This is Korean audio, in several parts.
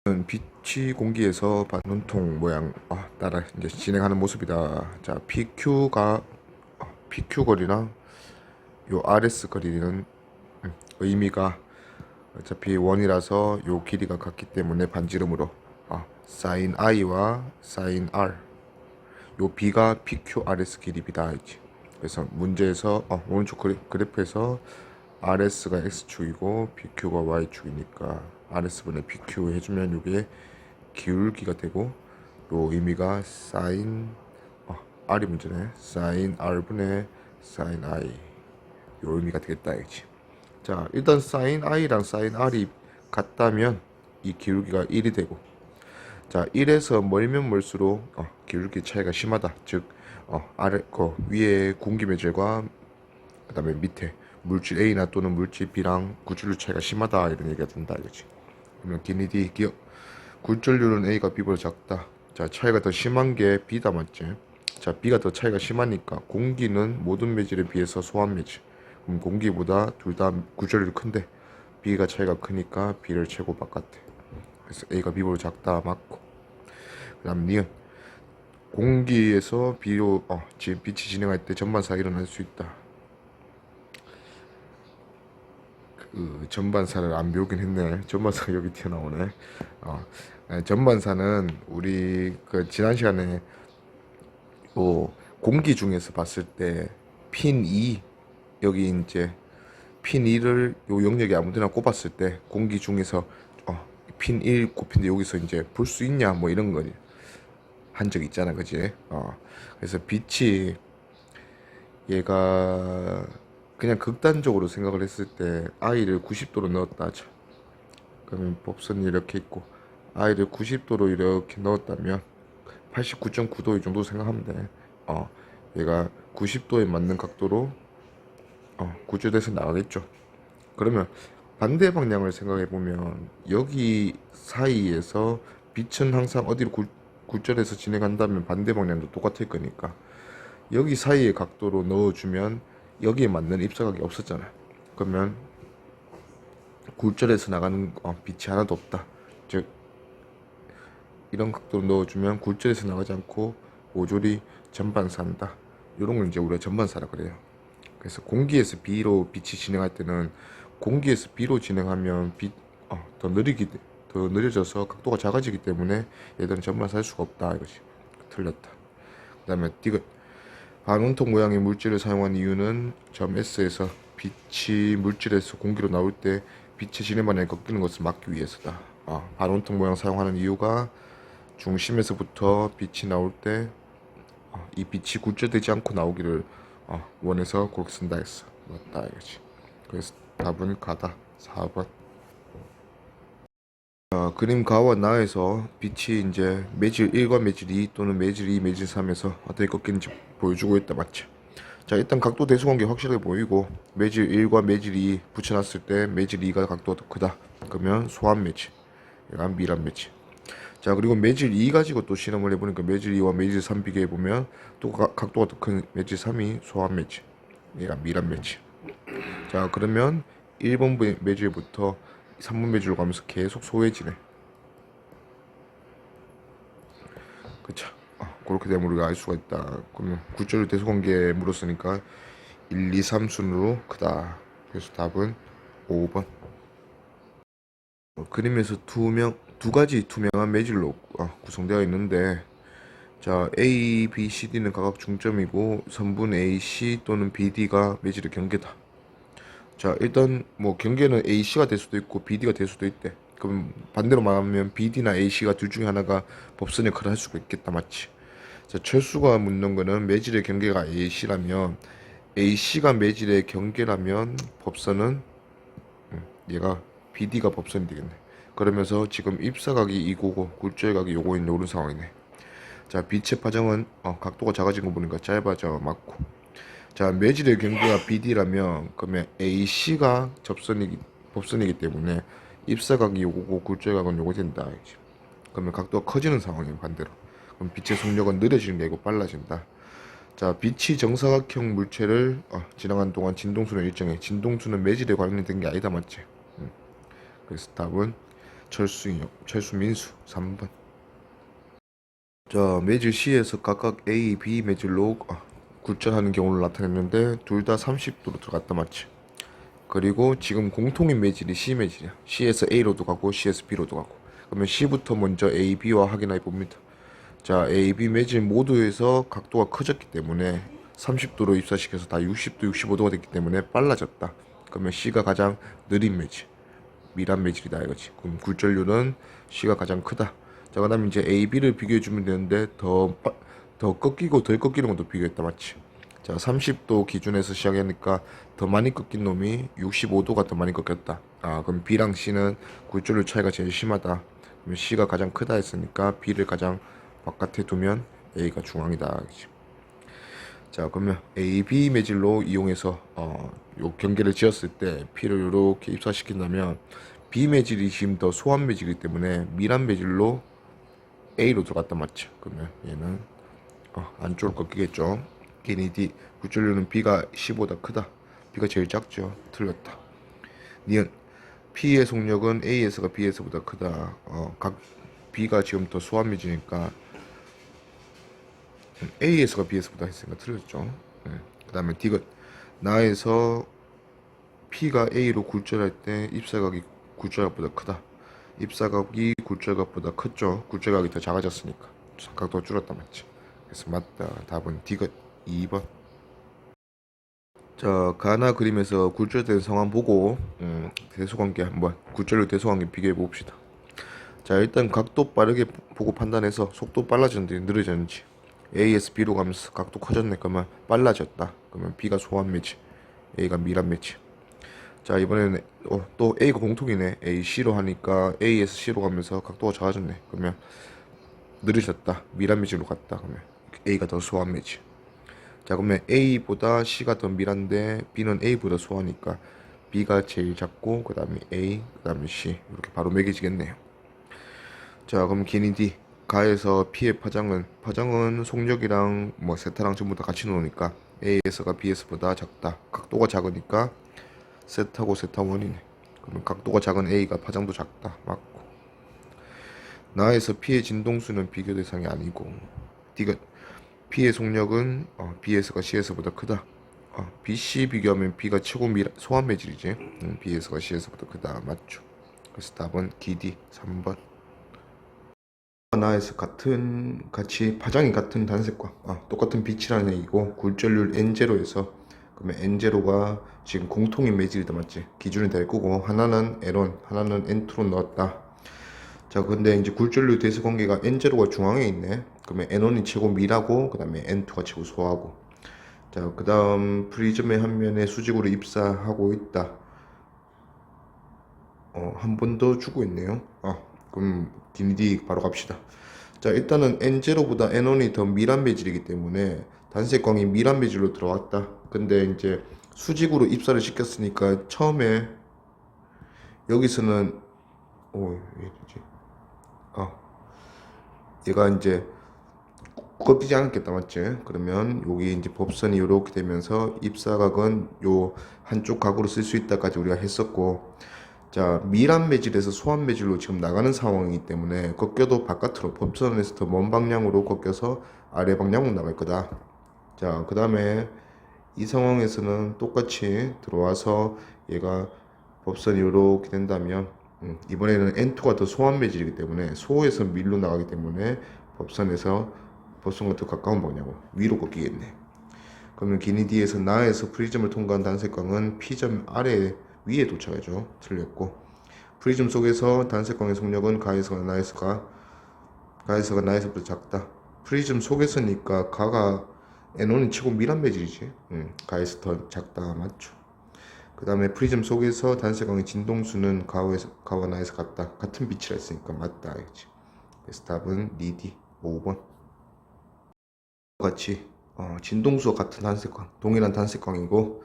빛이 공기에서 반원통 모양 따라 이제 진행하는 모습이다. 자, PQ 거리랑 요 RS 거리는 의미가 어차피 원이라서 요 길이가 같기 때문에 반지름으로 사인 I와 사인 R, 요 B가 PQRS 길이다 이지. 그래서 문제에서 오른쪽 그래프에서 RS가 X축이고 PQ가 Y축이니까 RS분의 PQ 해주면 이게 기울기가 되고, 요 의미가 사인 R이 문제네. 사인 R분의 사인 I, 요 의미가 되겠다 이지. 자, 일단 사인 I랑 사인 R이 같다면 이 기울기가 1이 되고, 자, 1에서 멀면 멀수록 기울기 차이가 심하다. 즉 아래 위에 공기 매질과 그 다음에 밑에 물질 A나 또는 물질 B랑 구출률 차이가 심하다, 이런 얘기가 된다 이거지. 그러면 기니디 기억 굴절률은 A가 B보다 작다. 자, 차이가 더 심한 게 B다 맞지? 자, B가 더 차이가 심하니까 공기는 모든 매질에 비해서 소한 매질. 그럼 공기보다 둘 다 굴절률이 큰데 B가 차이가 크니까 B를 최고 바꿨대. 그래서 A가 B보다 작다 맞고. 그 다음 니은 공기에서 B로 빛이 진행할 때 전반사가 일어날 수 있다. 그 전반사를 안 배우긴 했네. 전반사가 여기 튀어나오네. 전반사는 우리 그 지난 시간에 공기 중에서 봤을 때 핀 2, 여기 이제 핀 2를 요 영역에 아무데나 꼽았을 때 공기 중에서 핀 1 꼽힌데 여기서 이제 볼 수 있냐 뭐 이런 거 한 적 있잖아, 그지? 그래서 빛이 얘가 그냥 극단적으로 생각을 했을 때 I를 90도로 넣었다 하죠. 그러면 법선이 이렇게 있고 I를 90도로 이렇게 넣었다면 89.9도 이 정도 생각하면 돼. 얘가 90도에 맞는 각도로 구조돼서 나가겠죠. 그러면 반대 방향을 생각해 보면 여기 사이에서 빛은 항상 어디로 굴절해서 진행한다면 반대 방향도 똑같을 거니까 여기 사이의 각도로 넣어주면 여기에 맞는 입사각이 없었잖아. 그러면 굴절해서 나가는 빛이 하나도 없다. 즉 이런 각도로 넣어주면 굴절해서 나가지 않고 모조리 전반사한다. 이런 걸 이제 우리가 전반사라 그래요. 그래서 공기에서 B로 빛이 진행할 때는 공기에서 B로 진행하면 더 느려져서 각도가 작아지기 때문에 얘들은 전반사 할 수가 없다 이것이. 틀렸다. 그 다음에 디귿 반원통 모양의 물질을 사용한 이유는 점 S에서 빛이 물질에서 공기로 나올 때 빛의 진행 방향이 꺾이는 것을 막기 위해서다. 반원통 모양 사용하는 이유가 중심에서부터 빛이 나올 때 이 빛이 굴절되지 않고 나오기를 원해서 그렇게 쓴다 했어. 맞다 이거지. 그래서 답은 가다. 4번. 그림 가와 나에서 빛이 이제 매질 1과 매질 2 또는 매질 2, 매질 3에서 어떻게 꺾이는지 보여주고 있다 맞죠? 자, 일단 각도 대소관계 확실하게 보이고 매질 1과 매질 2 붙여놨을 때 매질 2가 각도가 더 크다. 그러면 소한 매질, 얘가 미란 매질. 자, 그리고 매질 2 가지고 또 실험을 해보니까 매질 2와 매질 3 비교해보면 또 각도가 더 큰 매질 3이 소한 매질, 얘가 미란 매질. 자, 그러면 1번 매질부터 3번 매질로 가면서 계속 소해지네. 그쵸? 그렇게 되면 우리가 알 수가 있다. 그러면 굴절 대소관계에 물었으니까 1, 2, 3 순으로 크다. 그래서 답은 5번. 그림에서 두 가지 투명한 매질로 구성되어 있는데, 자, A, B, C, D는 각각 중점이고 선분 A, C 또는 B, D가 매질의 경계다. 자, 일단 뭐 경계는 A, C가 될 수도 있고 B, D가 될 수도 있대. 그럼 반대로 말하면 B, D나 A, C가 둘 중에 하나가 법선 역할을 할 수가 있겠다, 맞지? 자, 철수가 묻는 거는 매질의 경계가 A, C라면 A, C가 매질의 경계라면 법선은 얘가 B, D가 법선이 되겠네. 그러면서 지금 입사각이 이거고 굴절각이 요거인 요런 상황이네. 자, 빛의 파장은 각도가 작아진 거 보니까 짧아져 맞고. 자, 매질의 경계가 BD라면 그러면 AC가 법선이기 때문에 입사각이 요거고 굴절각은 요거 된다. 그러면 각도가 커지는 상황이에요, 반대로. 그럼 빛의 속력은 느려지는 게 아니고 빨라진다. 자, 빛이 정사각형 물체를 지나가는 동안 진동수는 일정해. 진동수는 매질에 관련된 게 아니다, 맞지? 그래서 답은 철수민수 3번. 자, 매질 C에서 각각 A, B 매질로 굴절하는 경우를 나타냈는데 둘 다 30도로 들어갔다 맞지? 그리고 지금 공통인 매질이 C 매질이야. C에서 A로도 가고 C에서 B로도 가고. 그러면 C부터 먼저 A, B와 확인해 봅니다. 자, A, B 매질 모두에서 각도가 커졌기 때문에 30도로 입사시켜서 다 60도, 65도가 됐기 때문에 빨라졌다. 그러면 C가 가장 느린 매질, 미란 매질이다 이거지. 그럼 굴절률은 C가 가장 크다. 자, 그다음에 이제 A, B를 비교해 주면 되는데 더 꺾이고 덜 꺾이는 것도 비교했다 맞지? 자, 30도 기준에서 시작하니까 더 많이 꺾인 놈이 65도가 더 많이 꺾였다. 그럼 B랑 C는 굴절률 차이가 제일 심하다. 그럼 C가 가장 크다 했으니까 B를 가장 바깥에 두면 A가 중앙이다. 그치? 자, 그러면 A, B 매질로 이용해서 요 경계를 지었을 때 P를 이렇게 입사시킨다면 B 매질이 지금 더 소한 매질이기 때문에 미란 매질로 A로 들어갔단 맞죠? 그러면 얘는 안쪽으로 꺾이겠죠. 길이 D 굴절률은 B가 C보다 크다. B가 제일 작죠. 틀렸다. 니은 P의 속력은 A에서가 B에서보다 크다. 각 B가 지금 더 소한 매질이니까 A에서가 B에서보다 했으니까 틀렸죠. 그 다음에 D가 나에서 P가 A로 굴절할 때 입사각이 굴절각보다 크다. 입사각이 굴절각보다 컸죠. 굴절각이 더 작아졌으니까 각도가 줄었다 맞지. 그래서 맞다. 답은 D가 2번. 자, 가나 그림에서 굴절된 상황 보고 대소관계 한번 굴절률 대소관계 비교해 봅시다. 자, 일단 각도 빠르게 보고 판단해서 속도 빨라졌는지 느려졌는지. A에서 B로 가면서 각도 커졌네. 그러면 빨라졌다. 그러면 B가 소한 매치, A가 미란 매치. 자, 이번에는 또 A가 공통이네. A, C로 하니까 A에서 C로 가면서 각도가 작아졌네. 그러면 느려졌다. 미란 매치로 갔다. 그러면 A가 더 소한 매치. 자, 그러면 A보다 C가 더 미란데 B는 A보다 소하니까 B가 제일 작고 그 다음에 A, 그 다음에 C 이렇게 바로 매겨지겠네요. 자, 그럼 기니 D 가에서 P의 파장은 속력이랑 뭐 세타랑 전부 다 같이 놓으니까 A에서가 B에서보다 작다. 각도가 작으니까 세타고 세타 원이네. 그러면 각도가 작은 A가 파장도 작다. 맞고. 나에서 P의 진동수는 비교 대상이 아니고 D가 P의 속력은 B에서가 C에서보다 크다. BC 비교하면 B가 최고 소한 매질이지. B에서가 C에서보다 크다. 맞죠. 그래서 답은 기D 3번. 나에서 같이 파장이 같은 단색과 똑같은 빛이라는 얘기고 굴절률 N0에서 그러면 N0가 지금 공통인 매질이다 맞지? 기준이 될 거고 하나는 N1 하나는 N2로 넣었다. 자, 근데 이제 굴절률 대수 관계가 N0가 중앙에 있네. 그러면 N1이 최고 미라고 그 다음에 N2가 최고 소하고. 자, 그 다음 프리즘의 한 면에 수직으로 입사하고 있다. 한 번 더 주고 있네요. 그럼 기니디 바로 갑시다. 자, 일단은 N0보다 N1이 더 미란 매질이기 때문에 단색광이 미란 매질로 들어왔다. 근데 이제 수직으로 입사를 시켰으니까 처음에 여기서는 얘지? 얘가 이제 꺾이지 않겠다 맞지? 그러면 여기 이제 법선이 이렇게 되면서 입사각은 요 한쪽 각으로 쓸 수 있다까지 우리가 했었고, 자, 미란 매질에서 소한 매질로 지금 나가는 상황이기 때문에 꺾여도 바깥으로 법선에서 더 먼 방향으로 꺾여서 아래 방향으로 나갈 거다. 자, 그 다음에 이 상황에서는 똑같이 들어와서 얘가 법선이 이렇게 된다면 이번에는 N2가 더 소한 매질이기 때문에 소에서 밀로 나가기 때문에 법선과 더 가까운 방향으로 위로 꺾이겠네. 그러면 기니디에서 나에서 프리즘을 통과한 단색광은 P점 아래 위에 도착하죠. 틀렸고 프리즘 속에서 단색광의 속력은 가에서가 나에서보다 작다. 프리즘 속에서니까 가가 N1이 최고 미란 매질이지. 가에서 더 작다 맞죠. 그 다음에 프리즘 속에서 단색광의 진동수는 가와 나에서 같은 빛이라 했으니까 맞다 알겠지. 그래서 답은 니디 5번. 같이 진동수와 같은 단색광, 동일한 단색광이고,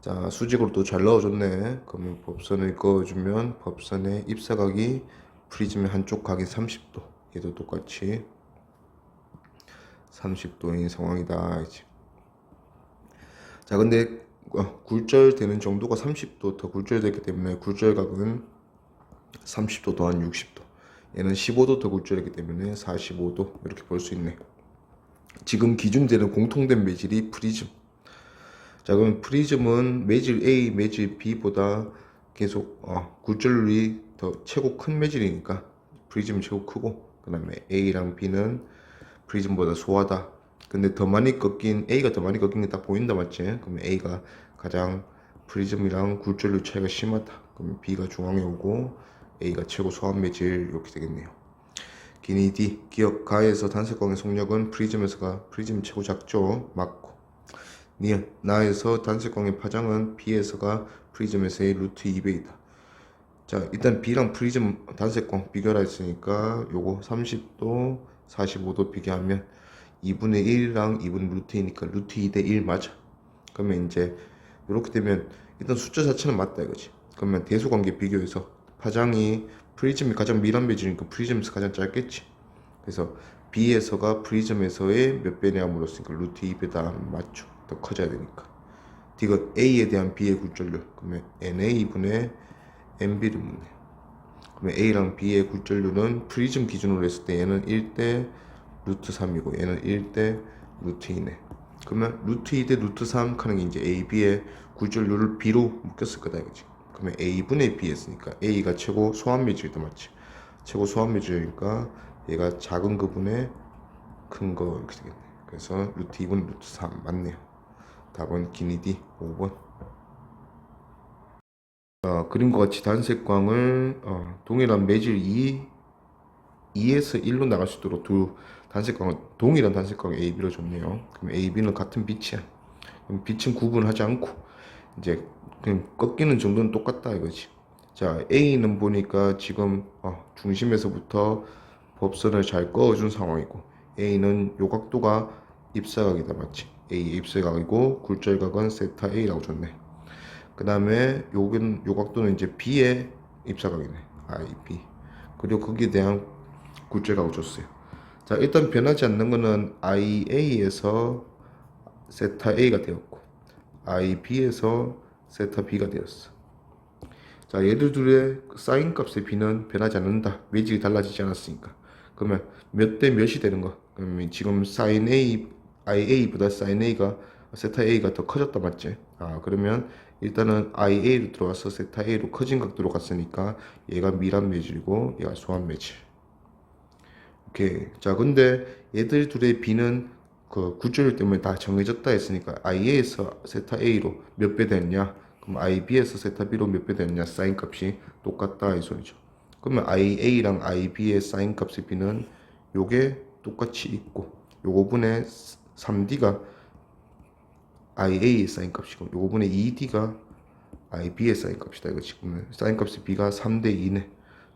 자, 수직으로 또 잘 넣어줬네. 그러면 법선을 그어주면 법선의 입사각이 프리즘의 한쪽 각이 30도, 얘도 똑같이 30도인 상황이다. 이제. 자, 근데 굴절되는 정도가 30도 더 굴절되기 때문에 굴절각은 30도 더한 60도. 얘는 15도 더 굴절했기 때문에 45도 이렇게 볼 수 있네. 지금 기준되는 공통된 매질이 프리즘. 자, 그럼 프리즘은 매질 A, 매질 B보다 계속 굴절률이 더 최고 큰 매질이니까 프리즘이 최고 크고, 그 다음에 A랑 B는 프리즘보다 소하다. 근데 더 많이 꺾인 A가 더 많이 꺾인 게 딱 보인다, 맞지? 그러면 A가 가장 프리즘이랑 굴절률 차이가 심하다. 그러면 B가 중앙에 오고 A가 최고 소한 매질 이렇게 되겠네요. 기니 D, 기억 가에서 단색광의 속력은 프리즘에서가 프리즘 최고 작죠. 맞고. 니은 나에서 단색광의 파장은 B에서가 프리즘에서의 루트 2배이다. 자, 일단 B랑 프리즘 단색광 비교를 했으니까 요거 30도 45도 비교하면 2분의 1이랑 2분의 루트 2니까 루트 2대 1 맞아. 그러면 이제 이렇게 되면 일단 숫자 자체는 맞다 이거지. 그러면 대수관계 비교해서 파장이 프리즘이 가장 밀한 매질이니까 프리즘에서 가장 짧겠지. 그래서 B에서가 프리즘에서의 몇 배냐 물었으니까 루트 2배다 맞죠. 더 커져야 되니까. D가 A에 대한 B의 굴절률. 그러면 NA분의 NB를 묻네. 그러면 A랑 B의 굴절률은 프리즘 기준으로 했을 때 얘는 1대 루트 3이고 얘는 1대 루트 2네. 그러면 루트 2대 루트 3 하는 게 이제 A, B의 굴절률을 B로 묶였을 거다 이거지. 그러면 A분의 B 했으니까 A가 최고 소한 매질이다 맞지. 최고 소한 매질이니까 얘가 작은 거분의 큰 거 이렇게 되겠네. 그래서 루트 2분 루트 3 맞네요. 답은 기니 D 5번. 그림과 같이 단색광을 동일한 매질 2에서 1로 나갈 수 있도록 두 단색광을 동일한 단색광 A, B로 줬네요. 그럼 A, B는 같은 빛이야. 그럼 빛은 구분하지 않고 이제 그냥 꺾이는 정도는 똑같다 이거지. 자, A는 보니까 지금 중심에서부터 법선을 잘 그어준 상황이고 A는 요 각도가 입사각이다 맞지? A의 입사각이고 굴절각은 세타 A라고 줬네. 그 다음에 요 각도는 이제 B의 입사각이네. IB. 그리고 거기에 대한 굴절각을 줬어요. 자, 일단 변하지 않는 거는 IA에서 세타 A가 되었고 IB에서 세타 B가 되었어. 자, 얘들 둘의 사인 값의 B는 변하지 않는다. 매직이 달라지지 않았으니까. 그러면 몇 대 몇이 되는 거? 그러면 지금 사인 A, IA보다 사인 A가 세타 A가 더 커졌다 맞지? 그러면 일단은 IA로 들어와서 세타 A로 커진 각도로 갔으니까 얘가 미란 매질이고 얘가 소한 매질. 오케이. 자, 근데 얘들 둘의 B는 그 굴절률 때문에 다 정해졌다 했으니까 IA에서 세타 A로 몇 배 됐냐? 그럼 IB에서 세타 B로 몇 배 됐냐? 사인 값이 똑같다 이 소리죠. 그러면 IA랑 IB의 사인 값의 B는 요게 똑같이 있고 요거분의 3D가 IA의 사인 값이고 요거분의 2D가 IB의 사인 값이다 이거 지금 사인 값의 B가 3대 2네.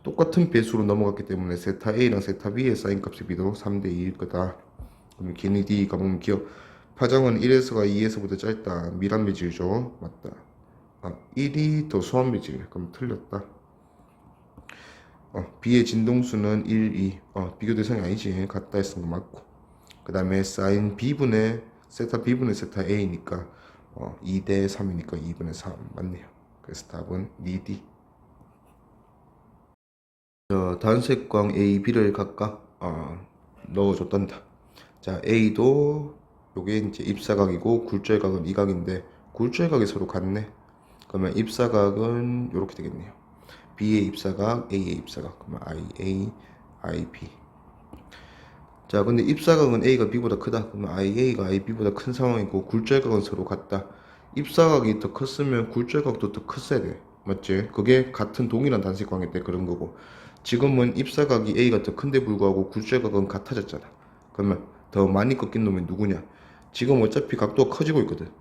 똑같은 배수로 넘어갔기 때문에 세타 A랑 세타 B의 사인 값의 B도 3대 2일 거다. 그럼 기니 D 가보면 기억 파장은 1에서가 2에서보다 짧다. 미란 매질이죠. 맞다. 1이 더 소한 매질이야. 그럼 틀렸다. B의 진동수는 1, 2. 비교 대상이 아니지. 같다 했으면 맞고. 그 다음에 사인 B분의 세타 B분의 세타 A니까 2대 3이니까 2분의 3 맞네요. 그래서 답은 2D. 단색광 A, B를 각각 넣어줬단다. 자, A도 요게 이제 입사각이고 굴절각은 이 각인데 굴절각이 서로 같네. 그러면 입사각은 요렇게 되겠네요. B의 입사각, A의 입사각. 그러면 IA, IB. 자, 근데 입사각은 A가 B보다 크다. 그러면 IA가 IB보다 큰 상황이고 굴절각은 서로 같다. 입사각이 더 컸으면 굴절각도 더 컸어야 돼. 맞지? 그게 같은 동일한 단색광일 때 그런 거고. 지금은 입사각이 A가 더 큰데 불구하고 굴절각은 같아졌잖아. 그러면 더 많이 꺾인 놈이 누구냐? 지금 어차피 각도가 커지고 있거든.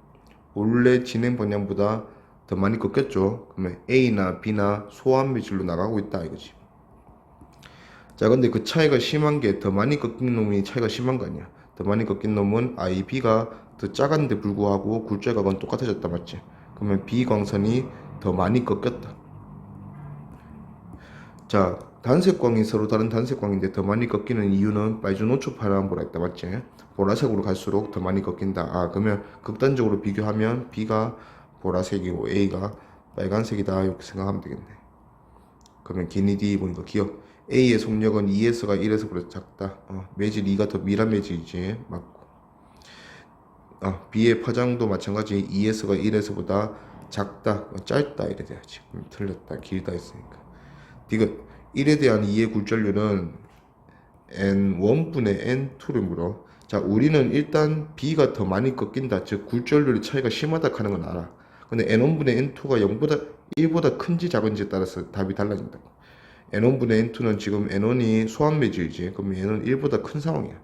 원래 진행 방향보다 더 많이 꺾였죠. 그러면 A나 B나 소한 매질로 나가고 있다 이거지. 자, 근데 그 차이가 심한 게 더 많이 꺾인 놈이 차이가 심한 거 아니야. 더 많이 꺾인 놈은 IB가 더 작았는데 불구하고 굴절각은 똑같아졌다 맞지? 그러면 B 광선이 더 많이 꺾였다. 자, 단색광이 서로 다른 단색광인데 더 많이 꺾이는 이유는 빨주노초 파란보라 했다 맞지? 보라색으로 갈수록 더 많이 꺾인다. 그러면 극단적으로 비교하면 B가 보라색이고 A가 빨간색이다 이렇게 생각하면 되겠네. 그러면 기니 D 보니까 기억. A의 속력은 2S가 1S보다 작다. 매질 2가 더 미란 매질이지. 맞고. B의 파장도 마찬가지 2S가 1S보다 작다. 짧다 이래 돼야지. 틀렸다. 길다 했으니까. 디귿 1에 대한 2의 굴절률은 N1분의 N2를 물어. 자, 우리는 일단 B가 더 많이 꺾인다. 즉 굴절률의 차이가 심하다 하는 건 알아. 근데 N1분의 N2가 0보다 1보다 큰지 작은지에 따라서 답이 달라진다고. N1분의 N2는 지금 N1이 소한 매질이지. 그럼 얘는 1보다 큰 상황이야.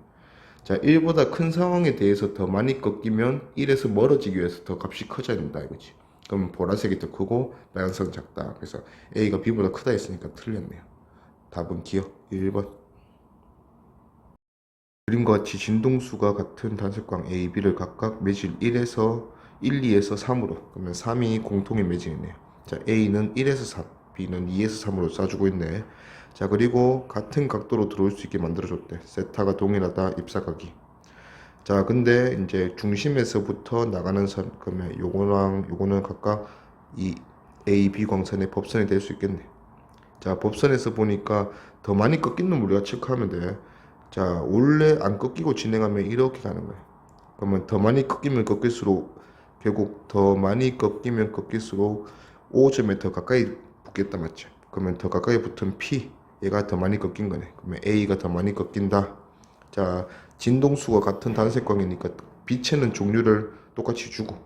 자, 1보다 큰 상황에 대해서 더 많이 꺾이면 1에서 멀어지기 위해서 더 값이 커져야 된다 이거지. 그럼 보라색이 더 크고 빨간색은 작다. 그래서 A가 B보다 크다 했으니까 틀렸네요. 답은 기억 1번. 그림과 같이 진동수가 같은 단색광 A, B를 각각 매질 1에서 1, 2에서 3으로, 그러면 3이 공통의 매질이네요. 자, A는 1에서 3, B는 2에서 3으로 쏴주고 있네. 자, 그리고 같은 각도로 들어올 수 있게 만들어줬대. 세타가 동일하다, 입사각이. 자, 근데 이제 중심에서부터 나가는 선, 그러면 요거랑 요거는 각각 이 A, B 광선의 법선이 될 수 있겠네. 자, 법선에서 보니까 더 많이 꺾인 놈 우리가 체크하면 돼. 자, 원래 안 꺾이고 진행하면 이렇게 가는 거야. 그러면 더 많이 꺾이면 꺾일수록 결국 더 많이 꺾이면 꺾일수록 5점에 더 가까이 붙겠다 맞지? 그러면 더 가까이 붙은 P 얘가 더 많이 꺾인 거네. 그러면 A가 더 많이 꺾인다. 자, 진동수가 같은 단색광이니까 빛에는 종류를 똑같이 주고.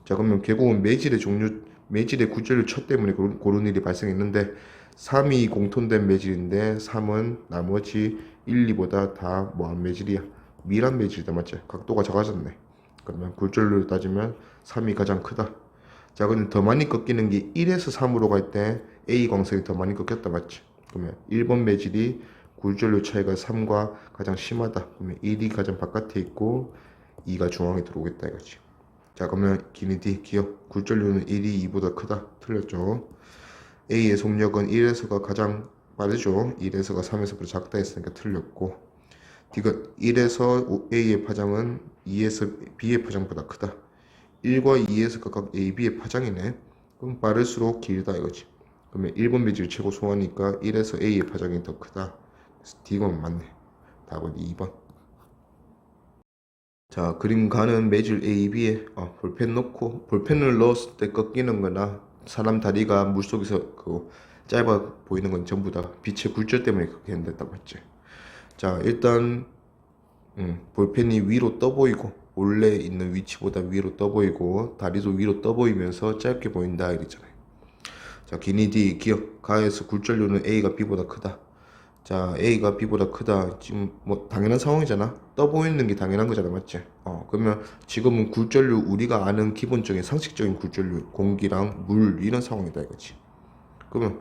자, 그러면 결국은 매질의 종류, 매질의 굴절률 첫 때문에 그런 일이 발생했는데 3이 공통된 매질인데 3은 나머지 1, 2보다 다 뭐한 매질이야? 미란 매질이다 맞지? 각도가 작아졌네. 그러면 굴절률 따지면 3이 가장 크다. 자, 근데 더 많이 꺾이는 게 1에서 3으로 갈 때 A 광선이 더 많이 꺾였다 맞지? 그러면 1번 매질이 굴절률 차이가 3과 가장 심하다. 그러면 1이 가장 바깥에 있고 2가 중앙에 들어오겠다 이거지. 자, 그러면 기니 D 기억. 굴절률은 1이 2보다 크다. 틀렸죠? A의 속력은 1에서가 가장 빠르죠. 1에서가 3에서보다 작다 했으니까 틀렸고. 디귿 1에서 A의 파장은 2에서 B의 파장보다 크다. 1과 2에서 각각 A, B의 파장이네. 그럼 빠를수록 길다 이거지. 그러면 1번 매질 최고 소하니까 1에서 A의 파장이 더 크다. 그래서 D번 맞네. 답은 2번. 자, 그림 가는 매질 A, B에 볼펜 넣고 볼펜을 넣었을 때 꺾이는 거나 사람 다리가 물속에서 그 짧아 보이는 건 전부 다 빛의 굴절 때문에 그렇게 된다고 했지. 자, 일단 볼펜이 위로 떠 보이고 원래 있는 위치보다 위로 떠 보이고 다리도 위로 떠 보이면서 짧게 보인다 이랬잖아요. 자, 기니 D 기억. 가에서 굴절률은 A가 B보다 크다. 자, A가 B보다 크다. 지금 뭐 당연한 상황이잖아. 떠 보이는 게 당연한 거잖아, 맞지? 그러면 지금은 굴절률 우리가 아는 기본적인 상식적인 굴절률 공기랑 물 이런 상황이다 이거지. 그러면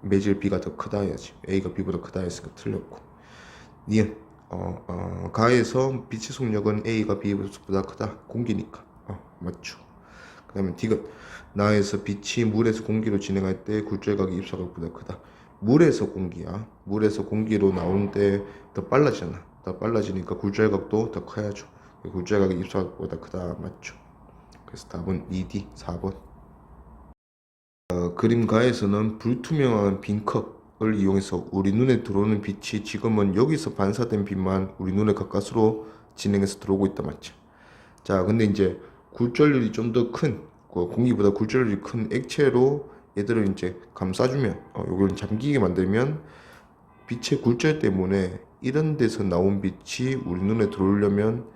매질 B가 더 크다 해야지. A가 B보다 크다 했으니까 틀렸고. 니은 가에서 빛의 속력은 A가 B보다 크다. 공기니까. 맞죠. 그 다음에 디귿 나에서 빛이 물에서 공기로 진행할 때 굴절각이 입사각보다 크다. 물에서 공기야. 물에서 공기로 나올 때 더 빨라지잖아. 더 빨라지니까 굴절각도 더 커야죠. 굴절각이 입사각보다 크다. 맞죠. 그래서 답은 2D 4번. 그림 가에서는 불투명한 빈컵을 이용해서 우리 눈에 들어오는 빛이 지금은 여기서 반사된 빛만 우리 눈에 가까스로 진행해서 들어오고 있다 맞죠. 자, 근데 이제 굴절률이 좀 더 큰 공기보다 굴절률이 큰 액체로 얘들을 이제 감싸주면 요걸 잠기게 만들면 빛의 굴절 때문에 이런 데서 나온 빛이 우리 눈에 들어오려면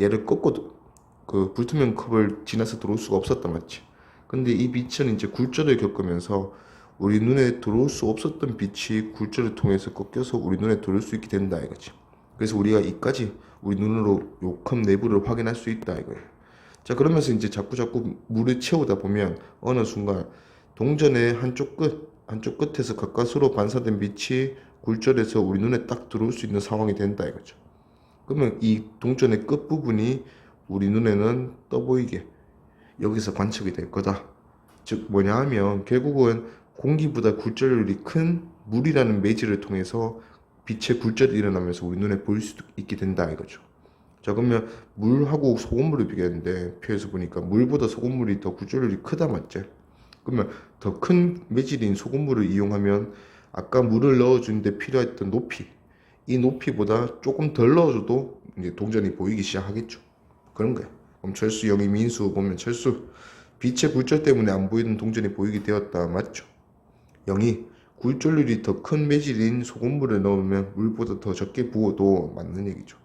얘를 꺾고 그 불투명 컵을 지나서 들어올 수가 없었단 말이지. 근데 이 빛은 이제 굴절을 겪으면서 우리 눈에 들어올 수 없었던 빛이 굴절을 통해서 꺾여서 우리 눈에 들어올 수 있게 된다 이거지. 그래서 우리가 이까지 우리 눈으로 요 컵 내부를 확인할 수 있다 이거예요. 자, 그러면서 이제 자꾸 물을 채우다 보면 어느 순간 동전의 한쪽 끝에서 가까스로 반사된 빛이 굴절해서 우리 눈에 딱 들어올 수 있는 상황이 된다 이거죠. 그러면 이 동전의 끝부분이 우리 눈에는 떠 보이게 여기서 관측이 될 거다. 즉 뭐냐 하면 결국은 공기보다 굴절률이 큰 물이라는 매질을 통해서 빛의 굴절이 일어나면서 우리 눈에 보일 수 있게 된다 이거죠. 자, 그러면 물하고 소금물을 비교했는데 표에서 보니까 물보다 소금물이 더 굴절률이 크다 맞지? 그러면 더 큰 매질인 소금물을 이용하면 아까 물을 넣어주는데 필요했던 높이, 이 높이보다 조금 덜 넣어줘도 이제 동전이 보이기 시작하겠죠. 그런 거야. 그럼 철수, 영희, 민수 보면 철수, 빛의 굴절 때문에 안 보이던 동전이 보이게 되었다. 맞죠? 영희, 굴절률이 더 큰 매질인 소금물을 넣으면 물보다 더 적게 부어도 맞는 얘기죠.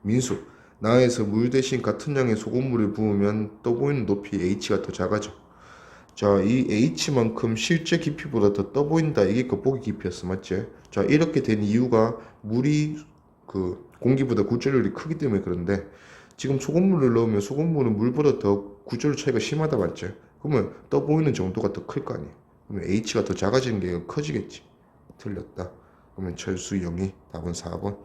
민수, 나에서 물 대신 같은 양의 소금물을 부으면 떠보이는 높이 H가 더 작아져. 자, 이 H만큼 실제 깊이보다 더 떠 보인다. 이게 겉보기 깊이였어. 맞지? 자, 이렇게 된 이유가 물이 그 공기보다 굴절률이 크기 때문에 그런데 지금 소금물을 넣으면 소금물은 물보다 더 굴절률 차이가 심하다. 맞지? 그러면 떠 보이는 정도가 더 클 거 아니야. 그러면 H가 더 작아지는 게 커지겠지. 틀렸다. 그러면 철수, 영희, 답은 4번.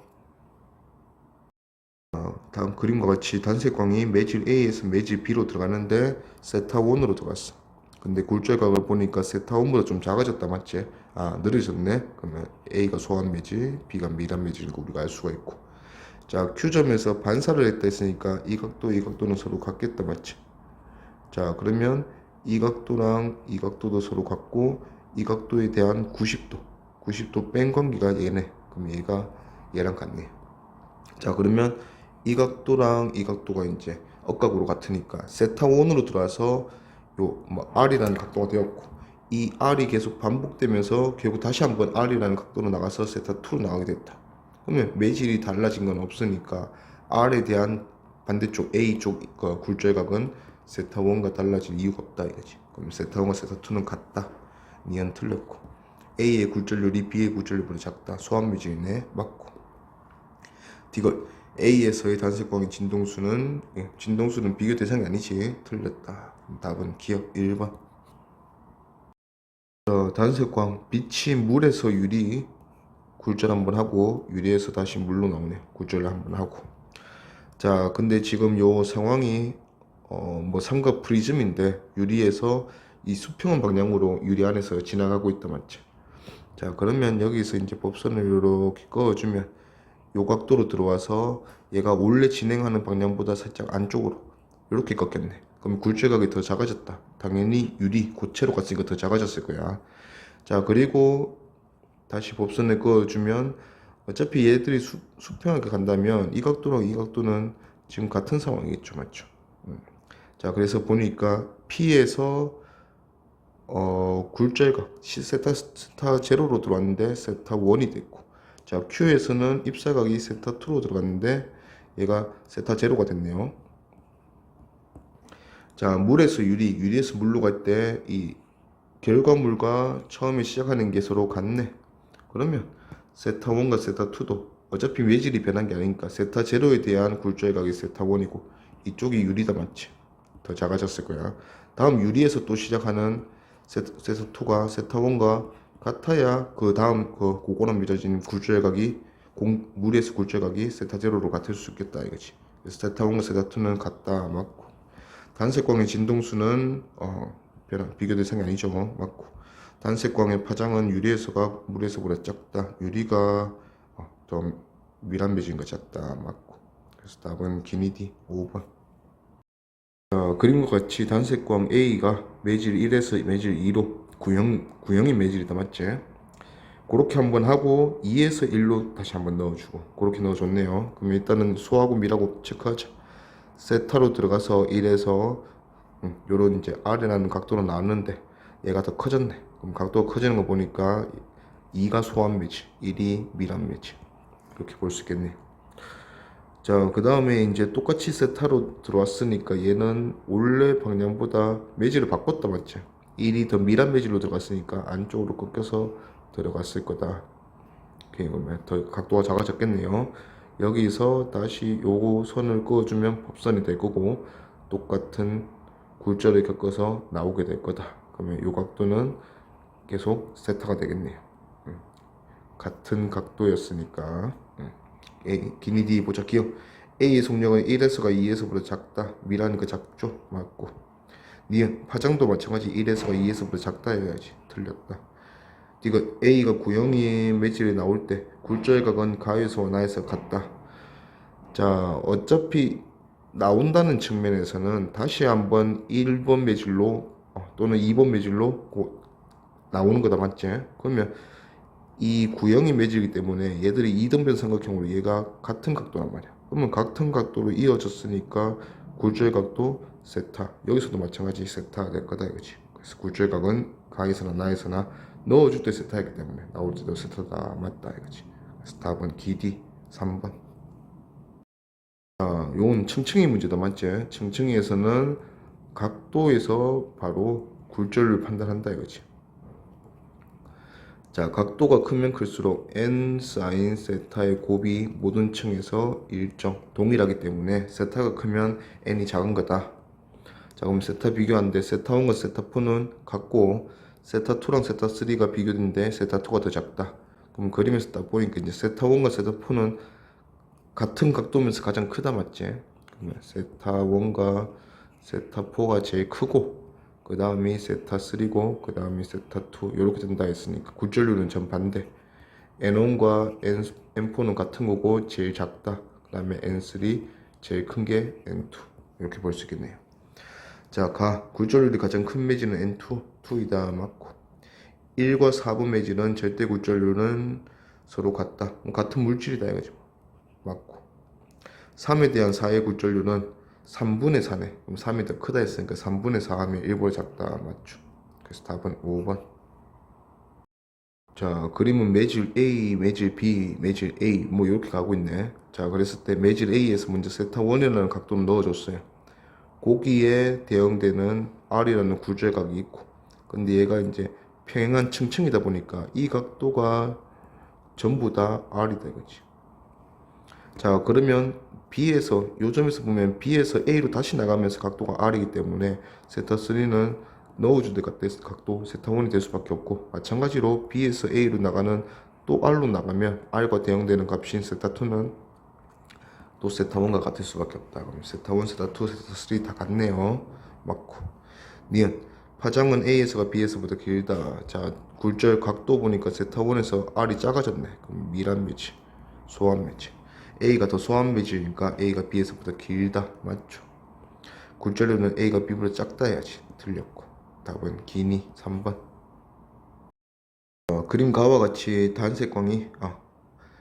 다음 그림과 같이 단색광이 매질 A에서 매질 B로 들어가는데 세타 1으로 들어갔어. 근데 굴절각을 보니까 세타 1보다 좀 작아졌다. 맞지? 아, 느려졌네. 그러면 A가 소환 매질, B가 미란 매질인 거 우리가 알 수가 있고. 자, Q점에서 반사를 했다 했으니까 이 각도, 이 각도는 서로 같겠다. 맞지? 자, 그러면 이 각도랑 이 각도도 서로 같고 이 각도에 대한 90도 뺀 관계가 얘네. 그럼 얘가 얘랑 같네. 자, 그러면 이 각도랑 이 각도가 이제 억각으로 같으니까 세타 1으로 들어와서 요 뭐 R이라는 각도가 되었고, 이 R이 계속 반복되면서 결국 다시 한번 R이라는 각도로 나가서 세타 2로 나가게 됐다. 그러면 매질이 달라진 건 없으니까 R에 대한 반대쪽 A 쪽 굴절각은 세타 1과 달라질 이유가 없다 이거지. 그럼 세타 1과 세타 2는 같다. 니은 틀렸고, A의 굴절률이 B의 굴절률보다 작다. 소환 매질이네. 맞고. 이거 A에서의 단색광의 진동수는 비교 대상이 아니지. 틀렸다. 답은 기억 1번. 단색광, 빛이 물에서 유리 굴절 한번 하고 유리에서 다시 물로 나오네. 굴절을 한번 하고. 자, 근데 지금 요 상황이 뭐 삼각 프리즘인데 유리에서 이 수평한 방향으로 유리 안에서 지나가고 있다. 맞죠? 자, 그러면 여기서 이제 법선을 이렇게 그어주면 요 각도로 들어와서 얘가 원래 진행하는 방향보다 살짝 안쪽으로 이렇게 꺾였네. 그럼 굴절각이 더 작아졌다. 당연히 유리 고체로 갔으니까 더 작아졌을 거야. 자, 그리고 다시 법선을 그어주면 어차피 얘들이 수평하게 간다면 이 각도랑 이 각도는 지금 같은 상황이겠죠. 맞죠? 자, 그래서 보니까 P에서 굴절각 세타 제로로 들어왔는데 세타 1이 됐고, 자, Q에서는 입사각이 세타 2로 들어갔는데 얘가 세타 제로가 됐네요. 자, 물에서 유리에서 물로 갈 때 이 결과물과 처음에 시작하는 게 서로 같네. 그러면 세타 1과 세타 2도 어차피 외질이 변한 게 아니니까 세타 제로에 대한 굴절각이 세타 1이고 이쪽이 유리다. 맞지? 더 작아졌을 거야. 다음 유리에서 또 시작하는 세타 2가 세타 1과 같아야 그 다음 그 고고랑 맺어진 굴절각이 물에서 굴절각이 세타 제로로 같을 수 있겠다 이거지. 그래서 세타 1과 세타 2는 같다. 맞고. 단색광의 진동수는 비교 대상이 아니죠. 맞고. 단색광의 파장은 유리에서가 물에서보다 작다. 유리가 더 미란 매진과 작다. 맞고. 그래서 답은 기니디 5번. 그림과 같이 단색광 A가 매질 1에서 매질 2로 구형인 매질이다. 맞지? 그렇게 한번 하고 2에서 1로 다시 한번 넣어주고 그렇게 넣어줬네요. 그럼 일단은 소하고 미라고 체크하자. 세타로 들어가서 1에서 요런 이제 R이라는 각도로 나왔는데 얘가 더 커졌네. 그럼 각도가 커지는 거 보니까 2가 소환 매질, 1이 미란 매질, 그렇게 볼 수 있겠네. 자, 그 다음에 이제 똑같이 세타로 들어왔으니까 얘는 원래 방향보다 매질을 바꿨다. 맞지? 1이 더 미란 매질로 들어갔으니까 안쪽으로 꺾여서 들어갔을 거다. 오케이, 그러면 더 각도가 작아졌겠네요. 여기서 다시 요거 선을 그어주면 법선이 될 거고 똑같은 굴절을 겪어서 나오게 될 거다. 그러면 요 각도는 계속 세타가 되겠네요. 같은 각도였으니까. 기니디 보자. 기억. A의 속력은 1에서가 2에서보다 작다. 미라니까 작죠. 맞고. 니은 파장도 마찬가지 1에서가 2에서보다 작다 해야지. 틀렸다. 이거 A가 구형인 매질이 나올 때 굴절각은 가에서와 나에서 같다. 자, 어차피 나온다는 측면에서는 다시 한번 1번 매질로 또는 2번 매질로 나오는 거다 맞지? 그러면 이 구형이 매질이기 때문에 얘들이 이등변 삼각형으로 얘가 같은 각도란 말이야. 그러면 같은 각도로 이어졌으니까 굴절각도 세타. 여기서도 마찬가지 세타가 될 거다 이거지. 그래서 굴절각은 가에서나 나에서나 넣어줄 때 세타이기 때문에 나올 때도 세타다 맞다 이거지. 그래서 답은 기디 3번. 요건 층층이 문제다 맞지? 층층이에서는 각도에서 바로 굴절을 판단한다 이거지. 자, 각도가 크면 클수록 n 사인 세타의 곱이 모든 층에서 일정 동일하기 때문에 세타가 크면 n이 작은 거다. 자, 그럼 세타 비교하는데 세타 1과 세타 4는 같고 세타 2랑 세타 3가 비교되는데 세타 2가 더 작다. 그럼 그림에서 딱 보니까 이제 세타 1과 세타 4는 같은 각도면서 가장 크다 맞지? 그러면 세타 1과 세타 4가 제일 크고 그 다음이 세타 3고 그 다음이 세타 2 이렇게 된다 했으니까 굴절률은 정반대. N1과 N4는 같은 거고 제일 작다. 그 다음에 N3 제일 큰 게 N2 이렇게 볼 수 있겠네요. 자, 굴절률이 가장 큰 매질은 N2 2이다 맞고 1과 4분 매질은 절대 굴절률은 서로 같다. 같은 물질이다 이거죠. 맞고 3에 대한 4의 굴절률은 3분의 4네. 그럼 3이 더 크다 했으니까 3분의 4 하면 1보다 작다 맞죠. 그래서 답은 5번. 자, 그림은 매질 A, 매질 B, 매질 A 뭐 이렇게 가고 있네. 자, 그랬을 때 매질 A에서 먼저 세타 1이라는 각도를 넣어줬어요. 거기에 대응되는 R이라는 굴절각이 있고 근데 얘가 이제 평행한 층층이다 보니까 이 각도가 전부 다 R이다 이거지. 자, 그러면 B에서 요 점에서 보면 B에서 A로 다시 나가면서 각도가 R이기 때문에 세타 3는 넣어줄 때 각도 세타 1이 될 수밖에 없고 마찬가지로 B에서 A로 나가는 또 R로 나가면 R과 대응되는 값인 세타 2는 또 세타 1과 같을 수밖에 없다. 그럼 세타 1, 세타 2, 세타 3 다 같네요. 맞고 니은 파장은 A에서가 B에서보다 길다. 자, 굴절 각도 보니까 세타 1에서 R이 작아졌네. 그럼 미란 매질, 소환 매질. A가 더 소환 매질이니까 A가 B에서보다 길다. 맞죠? 굴절률은 A가 B보다 작다 해야지. 틀렸고. 답은 기니 3번. 그림 가와 같이 단색광이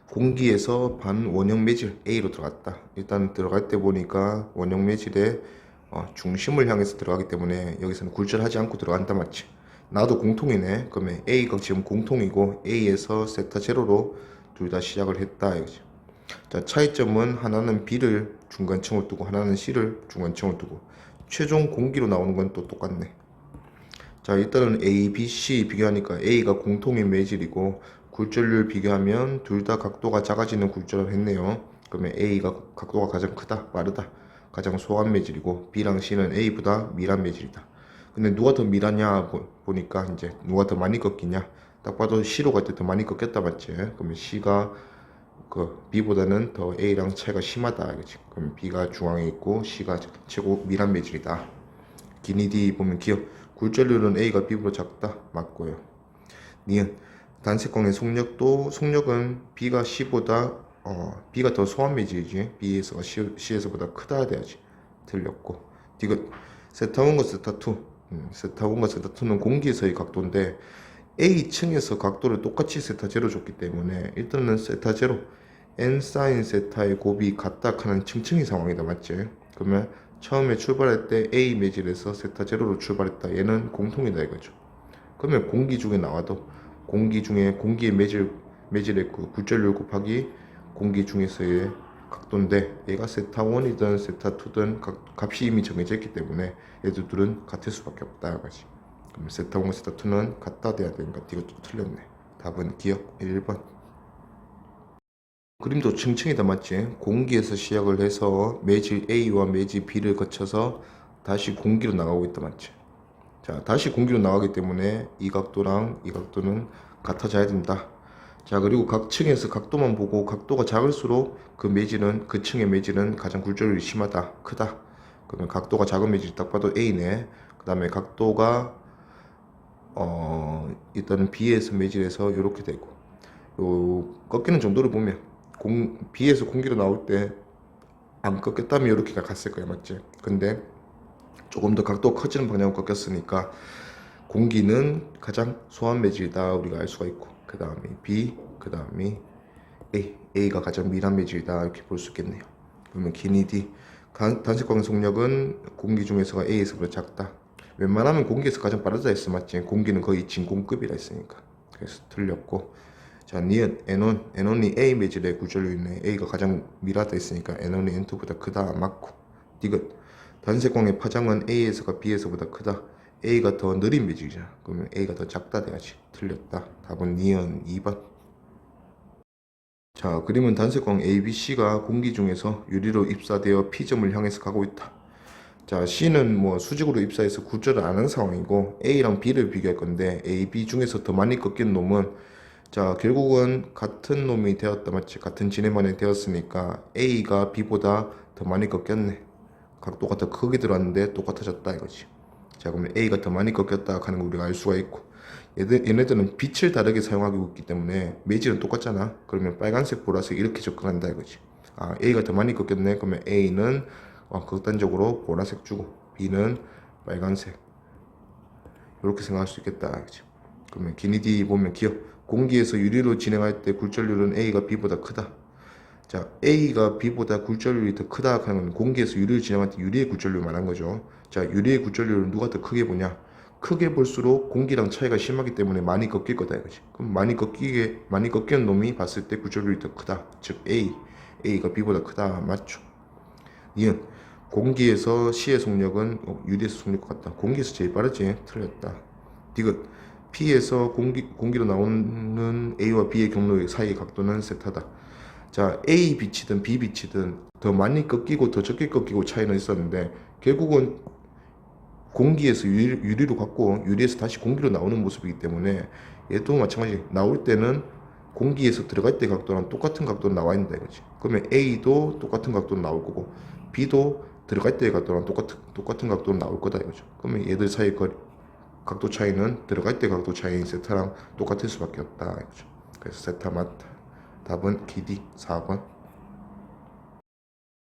공기에서 반원형 매질 A로 들어갔다. 일단 들어갈 때 보니까 원형 매질에 중심을 향해서 들어가기 때문에 여기서는 굴절하지 않고 들어간다 맞지? 나도 공통이네. 그러면 A가 지금 공통이고 A에서 세타 제로로 둘 다 시작을 했다 이거지. 자, 차이점은 하나는 B를 중간층으로 두고 하나는 C를 중간층으로 두고 최종 공기로 나오는 건 또 똑같네. 자, 일단은 A, B, C 비교하니까 A가 공통인 매질이고 굴절률 비교하면 둘 다 각도가 작아지는 굴절을 했네요. 그러면 A가 각도가 가장 크다, 빠르다, 가장 소한 매질이고 B랑 C는 A보다 미란 매질이다. 근데 누가 더 미라냐 보니까 이제 누가 더 많이 꺾이냐 딱 봐도 C로 갈 때 더 많이 꺾였다 맞지? 그러면 C가 B보다는 더 A랑 차이가 심하다 알겠지? 그럼 B가 중앙에 있고 C가 최고 미란 매질이다. 기니디 보면 기억 굴절률은 A가 B보다 작다 맞고요. 니은 단색광의 속력은 B가 C보다 B가 더 소한 매질이지 B에서 C에서보다 크다 돼야지. 틀렸고 디귿 세타 1과 세타 2 세타 1과 세타 2는 공기에서의 각도인데 A층에서 각도를 똑같이 세타 제로 줬기 때문에 일단은 세타 제로 n 사인 세타의 곱이 같다 하는 층층이 상황이다 맞지? 그러면 처음에 출발할 때 A 매질에서 세타 제로로 출발했다. 얘는 공통이다 이거죠. 그러면 공기 중에 나와도 공기 중에 공기의 매질의 굴절률 곱하기 공기 중에서의 각도인데 얘가 세타 1이든 세타 2든 값이 이미 정해져 있기 때문에 얘들은 같을 수밖에 없다 이거지. 그럼 세타 1, 세타 2는 같다 돼야 되니까 이것도 틀렸네. 답은 기억 1번. 그림도 층층이다 맞지? 공기에서 시작을 해서 매질 A와 매질 B를 거쳐서 다시 공기로 나가고 있다 맞지? 자, 다시 공기로 나가기 때문에 이 각도랑 이 각도는 같아져야 된다. 자, 그리고 각 층에서 각도만 보고 각도가 작을수록 그 층의 매질은 가장 굴절률이 심하다, 크다. 그러면 각도가 작은 매질이 딱 봐도 A네. 그 다음에 각도가 일단은 B에서 매질에서 이렇게 되고 요 꺾이는 정도를 보면 B에서 공기로 나올 때 안 꺾였다면 이렇게 갔을 거야 맞지? 근데 조금 더 각도가 커지는 방향으로 꺾였으니까 공기는 가장 소환 매질이다 우리가 알 수가 있고, 그 다음에 B, 그 다음에 A가 가장 미란 매질이다 이렇게 볼 수 있겠네요. 그러면 기니 D, 단색광 속력은 공기 중에서가 A에서보다 작다. 웬만하면 공기에서 가장 빠르다 했어, 맞지? 공기는 거의 진공급이라 했으니까. 그래서 틀렸고, 자, 니은 N1이 A 매질에 굴절료 있네. A가 가장 미라다 했으니까 N1이 N2보다 크다 맞고. 디귿, 단색광의 파장은 A에서가 B에서보다 크다. A가 더 느린 매질이잖아. 그러면 A가 더 작다 돼야지. 틀렸다. 답은 니은 2번. 자, 그림은 단색광 ABC가 공기 중에서 유리로 입사되어 P점을 향해서 가고 있다. 자, C는 뭐 수직으로 입사해서 굴절을 안 하는 상황이고, A랑 B를 비교할 건데, A, B 중에서 더 많이 꺾인 놈은, 자, 결국은 같은 놈이 되었다, 맞지? 같은 진해만이 되었으니까 A가 B보다 더 많이 꺾였네. 각도가 더 크게 들어왔는데 똑같아졌다 이거지. 자, 그러면 A가 더 많이 꺾였다 하는 걸 우리가 알 수가 있고, 얘네들은 빛을 다르게 사용하고 있기 때문에 매질은 똑같잖아. 그러면 빨간색, 보라색 이렇게 접근한다 이거지. 아, A가 더 많이 꺾였네. 그러면 A는 극단적으로 보라색 주고, B는 빨간색, 이렇게 생각할 수 있겠다 이거지. 그러면 기니디 보면 기억, 공기에서 유리로 진행할 때 굴절률은 A가 B보다 크다. 자, A가 B보다 굴절률이 더 크다 하는 건 공기에서 유리를 진행할 때 유리의 굴절률을 말한 거죠. 자, 유리의 굴절률을 누가 더 크게 보냐? 크게 볼수록 공기랑 차이가 심하기 때문에 많이 꺾일 거다 이거지. 그럼 많이 꺾이는 놈이 봤을 때 굴절률이 더 크다. 즉 A가 B보다 크다. 맞죠? 니은, 공기에서 C의 속력은 유리에서 속력 같다. 공기에서 제일 빠르지? 틀렸다. 디귿, P에서 공기로 나오는 A와 B의 경로 사이의 각도는 세타다. 자, A 빛이든 B 빛이든 더 많이 꺾이고 더 적게 꺾이고 차이는 있었는데, 결국은 공기에서 유리로 갔고 유리에서 다시 공기로 나오는 모습이기 때문에 얘도 마찬가지. 나올 때는 공기에서 들어갈 때 각도랑 똑같은 각도로 나와 있는다 이거지. 그러면 A도 똑같은 각도로 나올 거고, B도 들어갈 때의 각도랑 똑같은 각도로 나올 거다 이거죠. 그러면 얘들 사이 각도 차이는 들어갈 때 각도 차이인 세타랑 똑같을 수밖에 없다 이거죠. 그래서 세타 맞다. 답은 기디 4번.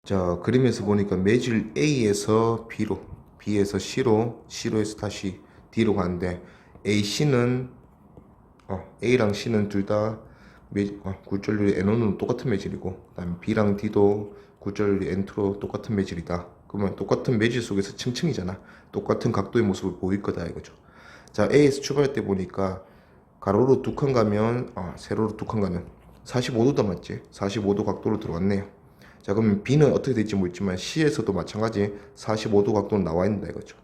자, 그림에서 보니까 매질 A에서 B로, B에서 C로에서 다시 D로 가는데, AC는 A랑 C는 둘 다 굴절률이 N1으로 똑같은 매질이고, 그다음에 B랑 D도 굴절률이 N2로 똑같은 매질이다. 그러면 똑같은 매질 속에서 층층이잖아. 똑같은 각도의 모습을 보일 거다 이거죠. 자, A에서 출발할 때 보니까 가로로 두 칸 가면, 세로로 두 칸 가면 45도다 맞지? 45도 각도로 들어왔네요. 자, 그러면 B는 어떻게 될지 모르지만 C에서도 마찬가지 45도 각도로 나와 있는다 이거죠.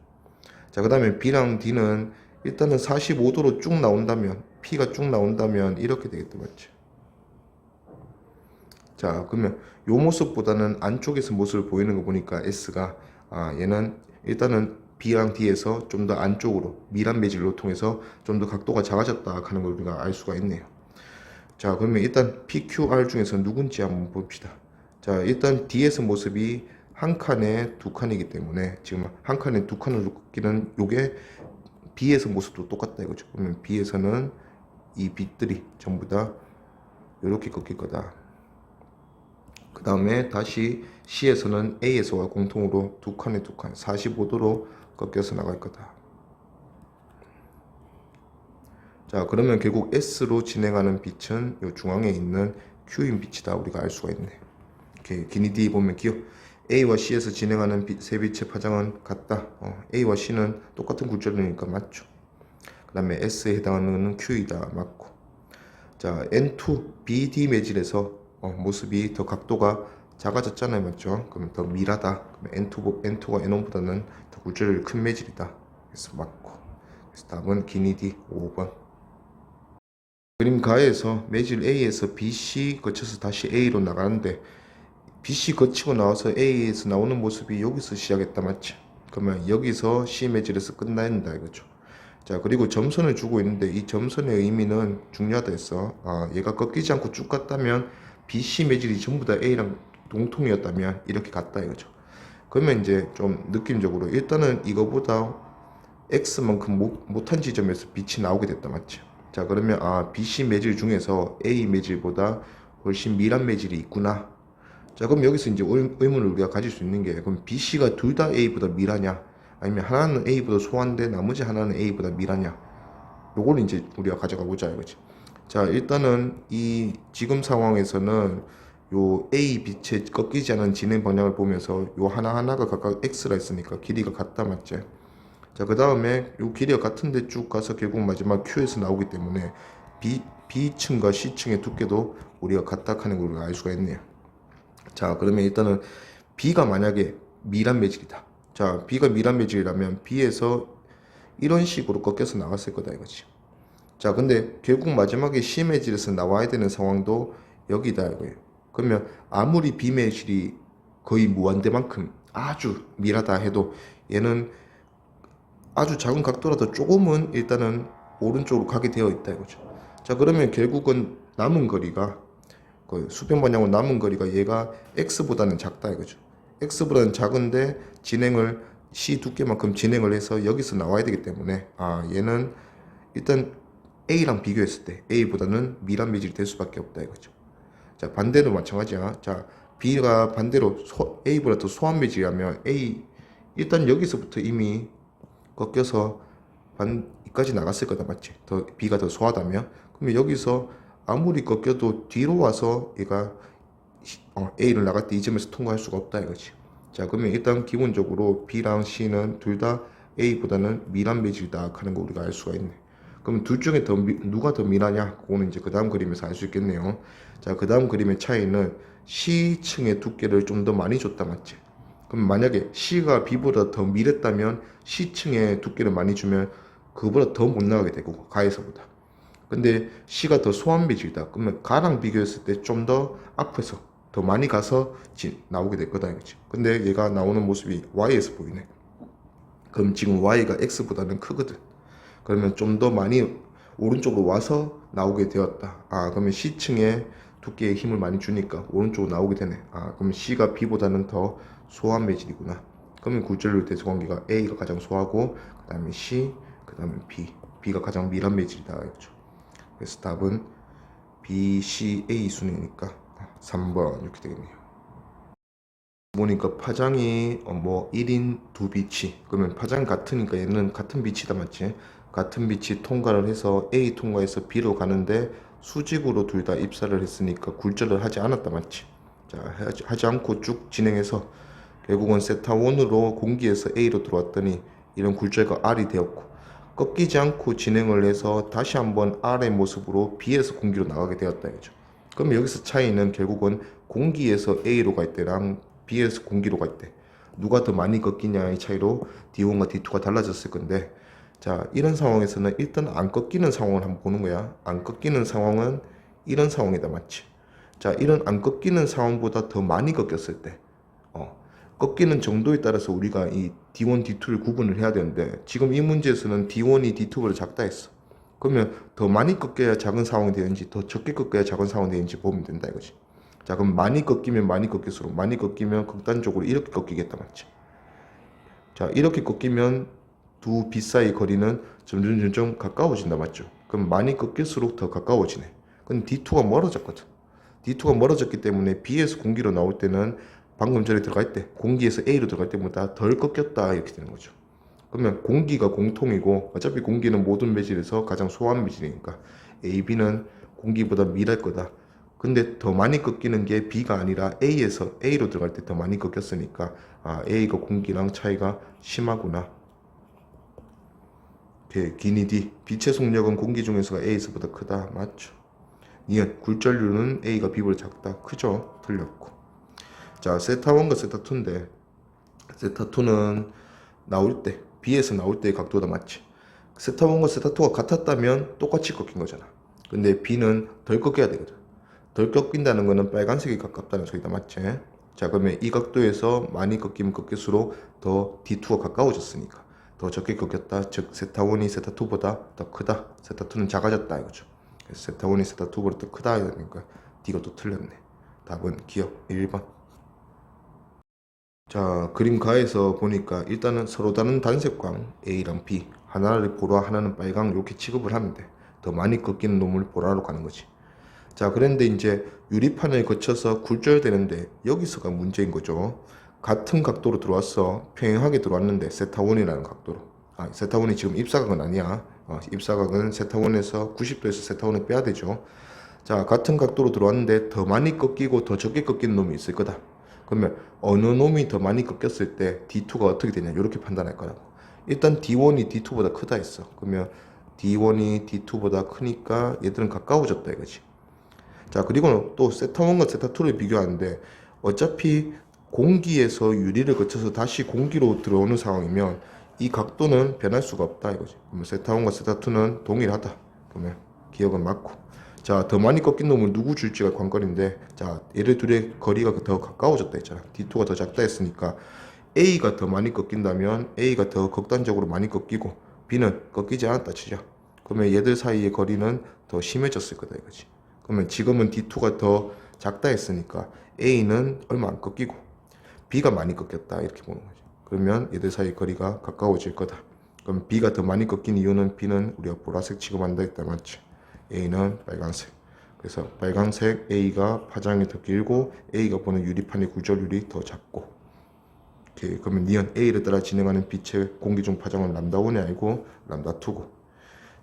자, 그 다음에 B랑 D는 일단은 45도로 쭉 나온다면, P가 쭉 나온다면 이렇게 되겠다 맞지? 자, 그러면 요 모습보다는 안쪽에서 모습을 보이는 거 보니까 S가, 얘는 일단은 B랑 D에서 좀 더 안쪽으로 미란 매질로 통해서 좀 더 각도가 작아졌다 하는 걸 우리가 알 수가 있네요. 자, 그러면 일단 PQR 중에서 누군지 한번 봅시다. 자, 일단 D에서 모습이 한 칸에 두 칸이기 때문에 지금 한 칸에 두 칸으로 꺾이는 요게 B에서 모습도 똑같다 이거죠. 그러면 B에서는 이 빛들이 전부 다 이렇게 꺾일 거다. 그 다음에 다시 C에서는 A에서와 공통으로 두 칸에 두 칸 45도로 꺾여서 나갈 거다. 자, 그러면 결국 S로 진행하는 빛은 이 중앙에 있는 Q인 빛이다 우리가 알 수가 있네. 이렇게 기니 D 보면 기억, A와 C에서 진행하는 세 빛의 파장은 같다. A와 C는 똑같은 굴절이니까 맞죠. 그 다음에 S에 해당하는 Q이다 맞고. 자, N2 BD 매질에서 모습이 더 각도가 작아졌잖아요 맞죠. 그럼 더 밀하다. 그러면 N2가 N1보다는 더 굴절이 큰 매질이다. 그래서 맞고. 그래서 답은 기니 D 5번. 그림 가에서 매질 A에서 BC 거쳐서 다시 A로 나가는데, BC 거치고 나와서 A에서 나오는 모습이 여기서 시작했다 맞지? 그러면 여기서 C 매질에서 끝나야 된다 이거죠. 자, 그리고 점선을 주고 있는데 이 점선의 의미는 중요하다 했어. 얘가 꺾이지 않고 쭉 갔다면 BC 매질이 전부 다 A랑 동통이었다면 이렇게 갔다 이거죠. 그러면 이제 좀 느낌적으로 일단은 이거보다 X만큼 못한 지점에서 빛이 나오게 됐다 맞지? 자, 그러면 BC 매질 중에서 A 매질보다 훨씬 미란 매질이 있구나. 자, 그럼 여기서 이제 의문을 우리가 가질 수 있는 게, 그럼 BC가 둘 다 A보다 밀하냐 아니면 하나는 A보다 소한데 나머지 하나는 A보다 미라냐. 요걸 이제 우리가 가져가보자 이거지. 자, 일단은 이 지금 상황에서는 요 A 빛의 꺾이지 않은 진행 방향을 보면서 요 하나하나가 각각 X라 했으니까 길이가 같다 맞지? 자, 그 다음에 요 길이가 같은데 쭉 가서 결국 마지막 Q에서 나오기 때문에 B층과 C층의 두께도 우리가 같다 하는 걸 우리가 알 수가 있네요. 자, 그러면 일단은 B가 만약에 미란 매질이다. 자, B가 미란 매질이라면 B에서 이런 식으로 꺾여서 나왔을 거다 이거지. 자, 근데 결국 마지막에 C 매질에서 나와야 되는 상황도 여기다 이거예요. 그러면 아무리 B 매질이 거의 무한대만큼 아주 미라다 해도 얘는 아주 작은 각도라도 조금은 일단은 오른쪽으로 가게 되어 있다 이거죠. 자, 그러면 결국은 남은 거리가 그 수평 방향으로 남은 거리가 얘가 x보다는 작다 이거죠. x보다는 작은데 진행을 c 두께만큼 진행을 해서 여기서 나와야 되기 때문에 얘는 일단 a랑 비교했을 때 a보다는 미란 매질이 될 수밖에 없다 이거죠. 자, 반대로 마찬가지야. 자, b가 반대로 a보다 더 소한 매질이라면 a 일단 여기서부터 이미 꺾여서 반까지 나갔을 거다 맞지? 더 B가 더 소하다면 그러면 여기서 아무리 꺾여도 뒤로 와서 얘가 A를 나갈 때 이 점에서 통과할 수가 없다 이거지. 자, 그러면 일단 기본적으로 B랑 C는 둘 다 A보다는 미란 매질이다 하는 거 우리가 알 수가 있네. 그럼 둘 중에 누가 더 미라냐? 그거는 이제 그 다음 그림에서 알 수 있겠네요. 자, 그 다음 그림의 차이는 C층의 두께를 좀 더 많이 줬다 맞지? 그럼 만약에 C가 B보다 더 미랬다면 C층의 두께를 많이 주면 그보다 더 못 나가게 되고 가에서보다. 근데 C가 더 소한 매질이다. 그러면 가랑 비교했을 때 좀 더 앞에서 더 많이 가서 나오게 될 거다 이거지. 근데 얘가 나오는 모습이 Y에서 보이네. 그럼 지금 Y가 X보다는 크거든. 그러면 좀 더 많이 오른쪽으로 와서 나오게 되었다. 그러면 C층의 두께에 힘을 많이 주니까 오른쪽으로 나오게 되네. 그러면 C가 B보다는 더 소한 매질이구나. 그러면 굴절률 대소관계가 A가 가장 소하고 그 다음에 C, 그 다음에 B. B가 가장 미란 매질이다. 그렇죠? 그래서 답은 B, C, A 순이니까 3번 이렇게 되겠네요. 보니까 파장이 뭐 1인 두 빛이 그러면 파장 같으니까 얘는 같은 빛이다 맞지? 같은 빛이 통과를 해서 A 통과해서 B로 가는데 수직으로 둘 다 입사를 했으니까 굴절을 하지 않았다 맞지? 자, 하지 않고 쭉 진행해서 결국은 세타 1으로 공기에서 A로 들어왔더니 이런 굴절과 R이 되었고 꺾이지 않고 진행을 해서 다시 한번 R의 모습으로 B에서 공기로 나가게 되었다 이거죠. 그럼 여기서 차이는 결국은 공기에서 A로 갈 때랑 B에서 공기로 갈 때 누가 더 많이 꺾이냐의 차이로 D1과 D2가 달라졌을 건데 자, 이런 상황에서는 일단 안 꺾이는 상황을 한번 보는 거야. 안 꺾이는 상황은 이런 상황이다 맞지? 자, 이런 안 꺾이는 상황보다 더 많이 꺾였을 때 꺾이는 정도에 따라서 우리가 이 D1, D2를 구분을 해야 되는데 지금 이 문제에서는 D1이 D2보다 작다 했어. 그러면 더 많이 꺾여야 작은 상황이 되는지 더 적게 꺾여야 작은 상황이 되는지 보면 된다 이거지. 자, 그럼 많이 꺾이면 많이 꺾일수록 많이 꺾이면 극단적으로 이렇게 꺾이겠다 맞지? 자, 이렇게 꺾이면 두 빛 사이 거리는 점점 가까워진다 맞죠? 그럼 많이 꺾일수록 더 가까워지네. 근데 D2가 멀어졌거든. D2가 멀어졌기 때문에 B에서 공기로 나올 때는 방금 전에 들어갈 때 공기에서 A로 들어갈 때보다 덜 꺾였다 이렇게 되는 거죠. 그러면 공기가 공통이고 어차피 공기는 모든 매질에서 가장 소한 매질이니까 A, B는 공기보다 미랄 거다. 근데 더 많이 꺾이는 게 B가 아니라 A에서 A로 들어갈 때 더 많이 꺾였으니까 A가 공기랑 차이가 심하구나. 기니 D 빛의 속력은 공기 중에서가 A에서보다 크다. 맞죠? 니은 굴절률은 A가 B보다 작다. 크죠? 틀렸고. 자, 세타1과 세타2인데 세타2는 나올 때 B에서 나올 때의 각도다 맞지? 세타1과 세타2가 같았다면 똑같이 꺾인 거잖아. 근데 B는 덜 꺾여야 되거든. 덜 꺾인다는 거는 빨간색이 가깝다는 소리다 맞지? 자, 그러면 이 각도에서 많이 꺾이면 꺾일수록 더 D2가 가까워졌으니까 더 적게 꺾였다. 즉 세타1이 세타2보다 더 크다. 세타2는 작아졌다 이거죠. 그래서 세타1이 세타2보다 더 크다 이러니까 D가 또 틀렸네. 답은 기억 1번. 자, 그림 가에서 보니까 일단은 서로 다른 단색광 A랑 B 하나를 보라 하나는 빨강 이렇게 취급을 하면 돼. 더 많이 꺾이는 놈을 보라로 가는 거지. 자, 그런데 이제 유리판을 거쳐서 굴절되는데 여기서가 문제인 거죠. 같은 각도로 들어왔어. 평행하게 들어왔는데 세타1이라는 각도로. 세타1이 지금 입사각은 아니야. 입사각은 세타1에서 90도에서 세타1을 빼야 되죠. 자, 같은 각도로 들어왔는데 더 많이 꺾이고 더 적게 꺾이는 놈이 있을 거다. 그러면 어느 놈이 더 많이 꺾였을 때 D2가 어떻게 되냐 이렇게 판단할 거라고. 일단 D1이 D2보다 크다 했어. 그러면 D1이 D2보다 크니까 얘들은 가까워졌다 이거지. 자, 그리고 또 세타1과 세타2를 비교하는데 어차피 공기에서 유리를 거쳐서 다시 공기로 들어오는 상황이면 이 각도는 변할 수가 없다 이거지. 그러면 세타1과 세타2는 동일하다. 그러면 기억은 맞고. 자, 더 많이 꺾인 놈은 누구 줄지가 관건인데, 자, 얘들 둘의 거리가 더 가까워졌다 했잖아. D2가 더 작다 했으니까 A가 더 많이 꺾인다면 A가 더 극단적으로 많이 꺾이고 B는 꺾이지 않았다 치자. 그러면 얘들 사이의 거리는 더 심해졌을 거다 이거지. 그러면 지금은 D2가 더 작다 했으니까 A는 얼마 안 꺾이고 B가 많이 꺾였다 이렇게 보는 거지. 그러면 얘들 사이 거리가 가까워질 거다. 그럼 B가 더 많이 꺾인 이유는 B는 우리가 보라색 취급한다 했다 맞지? A는 빨간색. 그래서 빨간색 A가 파장이 더 길고 A가 보는 유리판의 굴절률이 더 작고. 오케이. 그러면 니은 A를 따라 진행하는 빛의 공기중 파장은 람다1이 아니고 람다2고.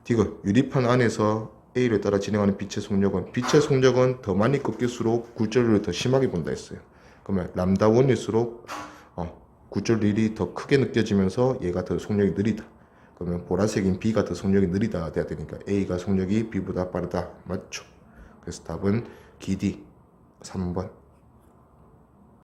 디귿 유리판 안에서 A를 따라 진행하는 빛의 속력은 더 많이 꺾일수록 굴절률을 더 심하게 본다 했어요. 그러면 람다1일수록 굴절률이 더 크게 느껴지면서 얘가 더 속력이 느리다. 그러면 보라색인 B가 더 속력이 느리다 돼야 되니까 A가 속력이 B보다 빠르다. 맞죠? 그래서 답은 기디 3번.